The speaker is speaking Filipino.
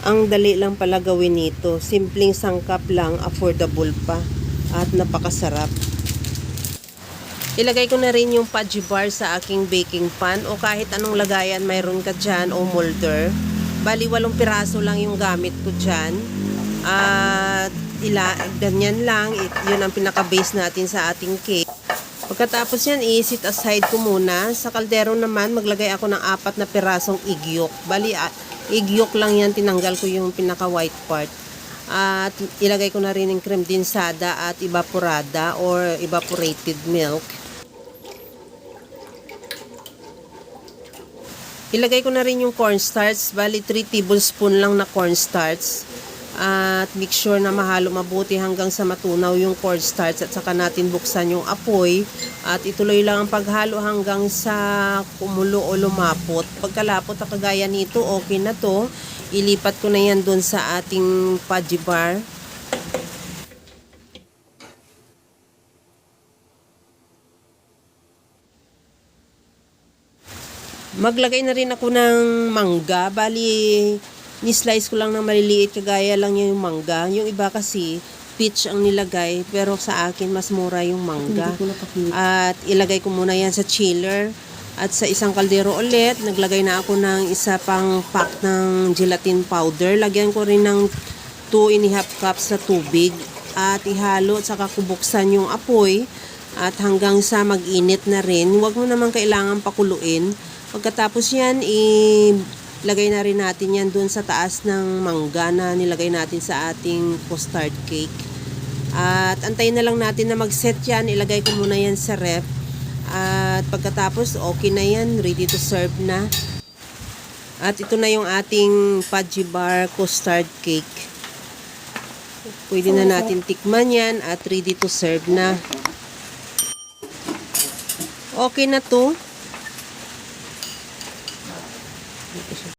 Ang dali lang pala gawin nito. Simpleng sangkap lang, affordable pa. At napakasarap. Ilagay ko na rin yung fudgy bar sa aking baking pan o kahit anong lagayan mayroon ka dyan o molder. Bali 8 piraso lang yung gamit ko dyan. At ganyan lang. Yun ang pinaka-base natin sa ating cake. Pagkatapos yan, i-set aside ko muna. Sa kaldero naman, maglagay ako ng 4 na pirasong egg yolk. Bali, egg yolk lang yan. Tinanggal ko yung pinaka-white part. At ilagay ko na rin yung cream dinsada at evaporada or evaporated milk. Ilagay ko na rin yung cornstarch. Bali, 3 tablespoon lang na cornstarch. At make sure na mahalo mabuti hanggang sa matunaw yung cornstarch at saka natin buksan yung apoy. At ituloy lang ang paghalo hanggang sa kumulo o lumapot. Pagkalapot na kagaya nito, okay na to. Ilipat ko na yan dun sa ating fudgy bar. Maglagay na rin ako ng mangga. Bali, ni-slice ko lang ng maliliit kagaya lang yung mangga. Yung iba kasi peach ang nilagay pero sa akin mas mura yung mangga. At ilagay ko muna yan sa chiller. At sa isang kaldero ulit, naglagay na ako ng isa pang pack ng gelatin powder. Lagyan ko rin ng 2½ cups na tubig. At ihalo at saka kubuksan yung apoy. At hanggang sa mag-init na rin. Huwag mo naman kailangan pakuluin. Pagkatapos yan, ilagay na rin natin yan dun sa taas ng mangga na nilagay natin sa ating custard cake. At antayin na lang natin na mag-set yan. Ilagay ko muna yan sa ref. At pagkatapos, okay na yan. Ready to serve na. At ito na yung ating fudgy bar custard cake. Pwede na natin tikman yan at ready to serve na. Okay na to.